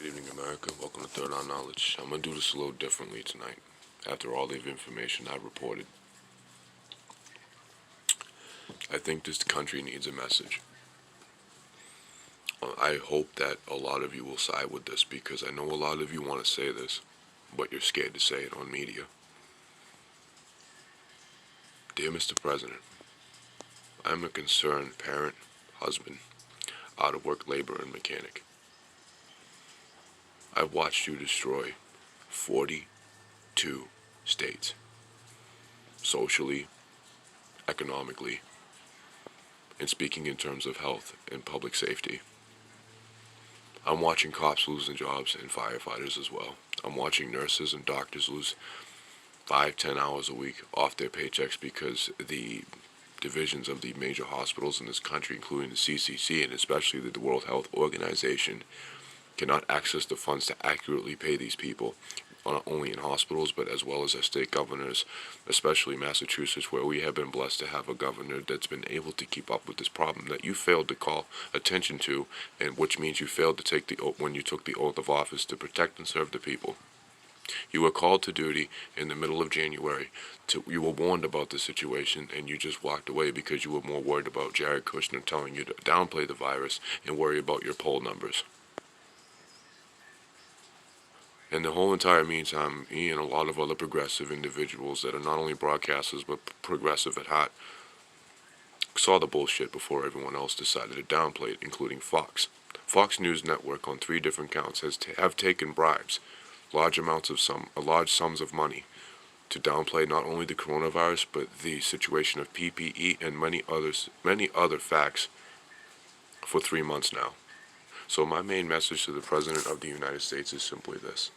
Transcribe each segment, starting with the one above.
Good evening, America. Welcome to Third on Knowledge. I'm going to do this a little differently tonight, after all the information I reported. I think this country needs a message. I hope that a lot of you will side with this because I know a lot of you want to say this, but you're scared to say it on media. Dear Mr. President, I'm a concerned parent, husband, out of work laborer and mechanic. I've watched you destroy 42 states, socially, economically, and speaking in terms of health and public safety. I'm watching cops losing jobs and firefighters as well. I'm watching nurses and doctors lose 5, 10 hours a week off their paychecks because the divisions of the major hospitals in this country, including the CCC and especially the World Health Organization, cannot access the funds to accurately pay these people, not only in hospitals but as well as our state governors, especially Massachusetts, where we have been blessed to have a governor that's been able to keep up with this problem that you failed to call attention to, and which means you failed to take the oath when you took the oath of office to protect and serve the people. You were called to duty in the middle of January. You were warned about the situation, and you just walked away because you were more worried about Jared Kushner telling you to downplay the virus and worry about your poll numbers. And the whole entire meantime, me and a lot of other progressive individuals that are not only broadcasters but progressive at heart saw the bullshit before everyone else decided to downplay it, including Fox. Fox News Network on 3 different counts have taken bribes, large sums of money, to downplay not only the coronavirus but the situation of PPE and many other facts for 3 months now. So my main message to the President of the United States is simply this.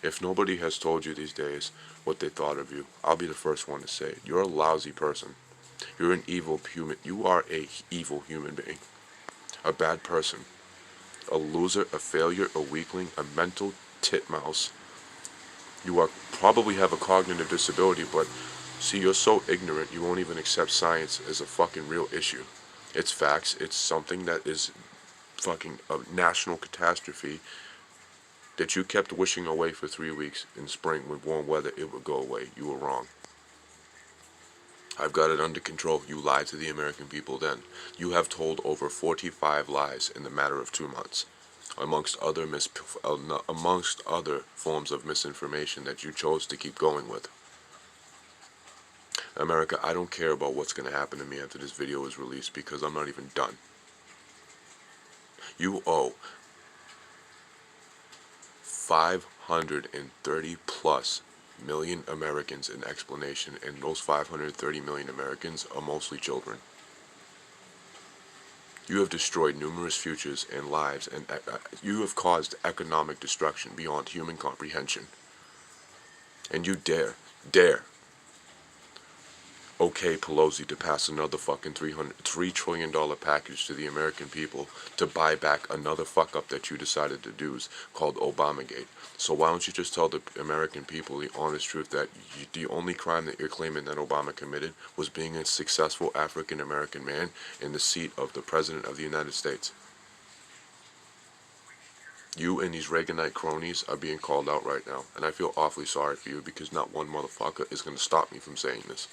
If nobody has told you these days what they thought of you, I'll be the first one to say it. You're a lousy person. You're an evil human. You are a evil human being. A bad person. A loser, a failure, a weakling, a mental titmouse. You are probably have a cognitive disability, but see, you're so ignorant you won't even accept science as a fucking real issue. It's facts. It's something that is fucking a national catastrophe that you kept wishing away for 3 weeks in spring with warm weather it would go away. You were wrong. I've got it under control. You lied to the American people then. You have told over 45 lies in the matter of 2 months, amongst other forms of misinformation that you chose to keep going with. America, I don't care about what's going to happen to me after this video is released because I'm not even done. You owe 530 plus million Americans an explanation, and those 530 million Americans are mostly children. You have destroyed numerous futures and lives, and you have caused economic destruction beyond human comprehension. And you dare okay Pelosi to pass another fucking $3 trillion package to the American people to buy back another fuck up that you decided to do called Obamagate. So why don't you just tell the American people the honest truth that the only crime that you're claiming that Obama committed was being a successful African American man in the seat of the President of the United States? You and these Reaganite cronies are being called out right now, and I feel awfully sorry for you because not one motherfucker is going to stop me from saying this.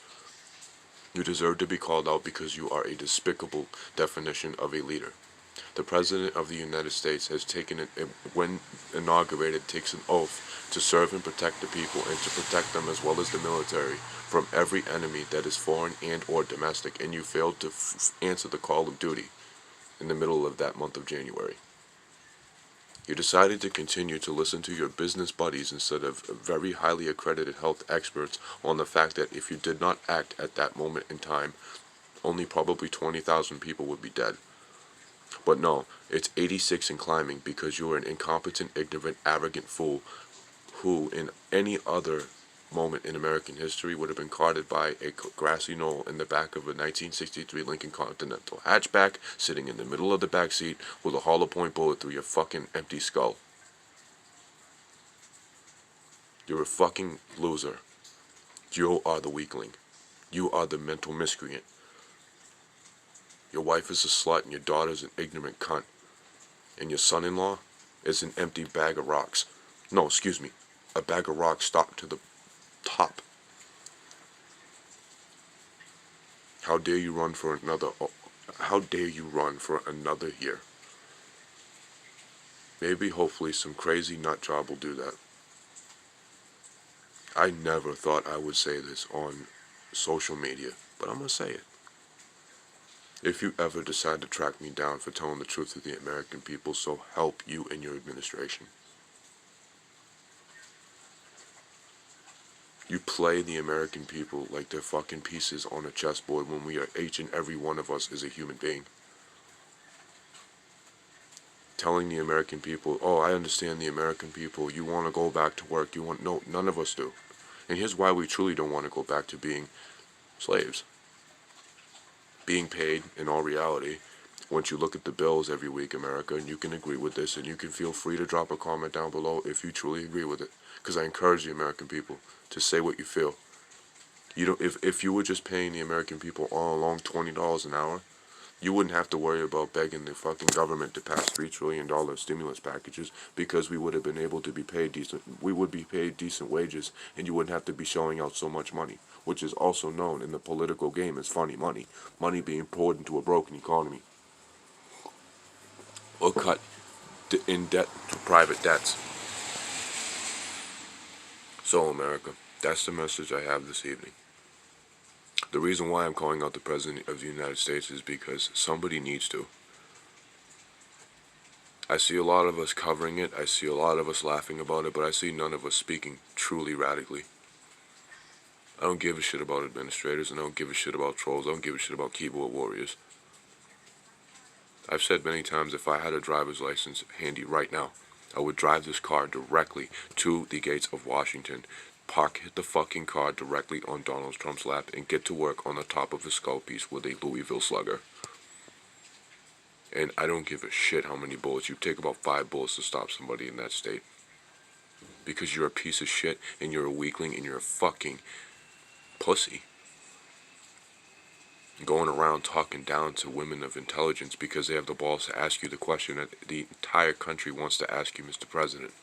You deserve to be called out because you are a despicable definition of a leader. The President of the United States has when inaugurated, takes an oath to serve and protect the people and to protect them as well as the military from every enemy that is foreign and or domestic, and you failed to answer the call of duty in the middle of that month of January. You decided to continue to listen to your business buddies instead of very highly accredited health experts on the fact that if you did not act at that moment in time, only probably 20,000 people would be dead. But no, it's 86 and climbing because you are an incompetent, ignorant, arrogant fool who in any other moment in American history would have been carted by a grassy knoll in the back of a 1963 Lincoln Continental hatchback, sitting in the middle of the back seat with a hollow point bullet through your fucking empty skull. You're a fucking loser. You are the weakling. You are the mental miscreant. Your wife is a slut and your daughter's an ignorant cunt. And your son-in-law is an empty bag of rocks. No, excuse me, a bag of rocks stopped to the top. How dare you run for another? How dare you run for another year? Maybe, hopefully, some crazy nut job will do that. I never thought I would say this on social media, but I'm gonna say it. If you ever decide to track me down for telling the truth to the American people, so help you and your administration. You play the American people like they're fucking pieces on a chessboard when we are, each and every one of us is a human being. Telling the American people, oh, I understand the American people, you want to go back to work, no, none of us do. And here's why we truly don't want to go back to being slaves. Being paid, in all reality, once you look at the bills every week, America, and you can agree with this, and you can feel free to drop a comment down below if you truly agree with it. Because I encourage the American people to say what you feel. You don't, if you were just paying the American people all along $20 an hour, you wouldn't have to worry about begging the fucking government to pass $3 trillion stimulus packages, because we would have been able to be paid decent. We would be paid decent wages, and you wouldn't have to be showing out so much money, which is also known in the political game as funny money. Money being poured into a broken economy, or cut in debt to private debts. So, America, that's the message I have this evening. The reason why I'm calling out the President of the United States is because somebody needs to. I see a lot of us covering it, I see a lot of us laughing about it, but I see none of us speaking truly radically. I don't give a shit about administrators, and I don't give a shit about trolls, I don't give a shit about keyboard warriors. I've said many times, if I had a driver's license handy right now, I would drive this car directly to the gates of Washington, park the fucking car directly on Donald Trump's lap, and get to work on the top of his skull piece with a Louisville Slugger. And I don't give a shit how many bullets. You take about 5 bullets to stop somebody in that state. Because you're a piece of shit, and you're a weakling, and you're a fucking pussy. Going around talking down to women of intelligence because they have the balls to ask you the question that the entire country wants to ask you, Mr. President.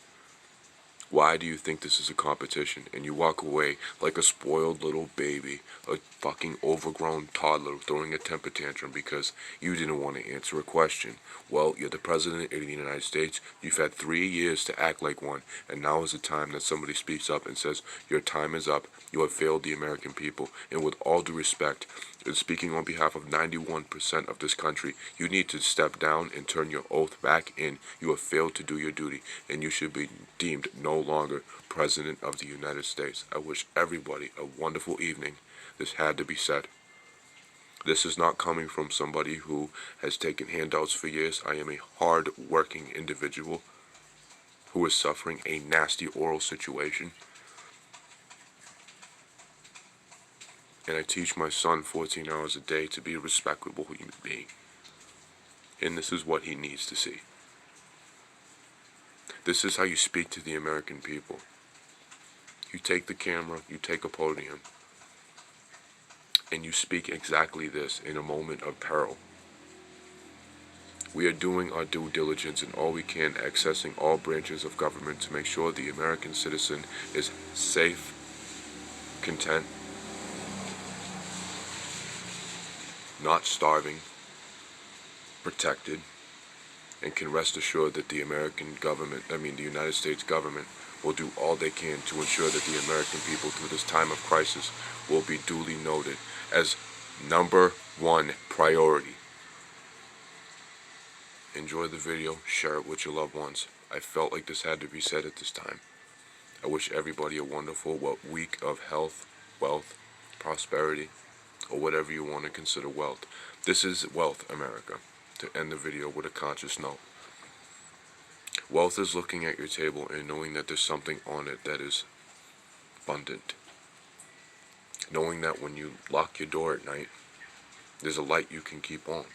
Why do you think this is a competition? And you walk away like a spoiled little baby, a fucking overgrown toddler throwing a temper tantrum because you didn't want to answer a question. Well, you're the President of the United States. You've had 3 years to act like one, and now is the time that somebody speaks up and says, your time is up. You have failed the American people. And with all due respect, and speaking on behalf of 91% of this country, you need to step down and turn your oath back in. You have failed to do your duty, and you should be deemed no longer President of the United States. I wish everybody a wonderful evening. This had to be said. This is not coming from somebody who has taken handouts for years. I am a hard-working individual who is suffering a nasty oral situation. And I teach my son 14 hours a day to be a respectable human being. And this is what he needs to see. This is how you speak to the American people. You take the camera, you take a podium, and you speak exactly this in a moment of peril. We are doing our due diligence and all we can, accessing all branches of government to make sure the American citizen is safe, content, not starving, protected, and can rest assured that the United States government will do all they can to ensure that the American people through this time of crisis will be duly noted as #1 priority. Enjoy the video, share it with your loved ones. I felt like this had to be said at this time. I wish everybody a wonderful week of health, wealth, prosperity, or whatever you want to consider wealth. This is wealth, America, to end the video with a conscious note. Wealth is looking at your table and knowing that there's something on it that is abundant. Knowing that when you lock your door at night, there's a light you can keep on.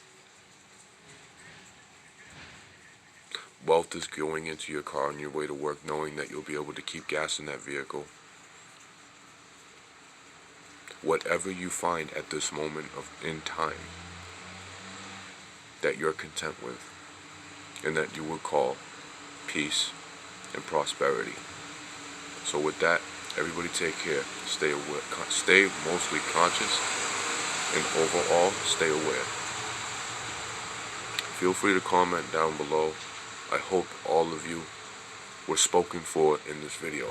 Wealth is going into your car on your way to work knowing that you'll be able to keep gas in that vehicle. Whatever you find at this moment in time that you're content with and that you will call peace, and prosperity. So with that, everybody take care. Stay aware. Stay mostly conscious, and overall, stay aware. Feel free to comment down below. I hope all of you were spoken for in this video.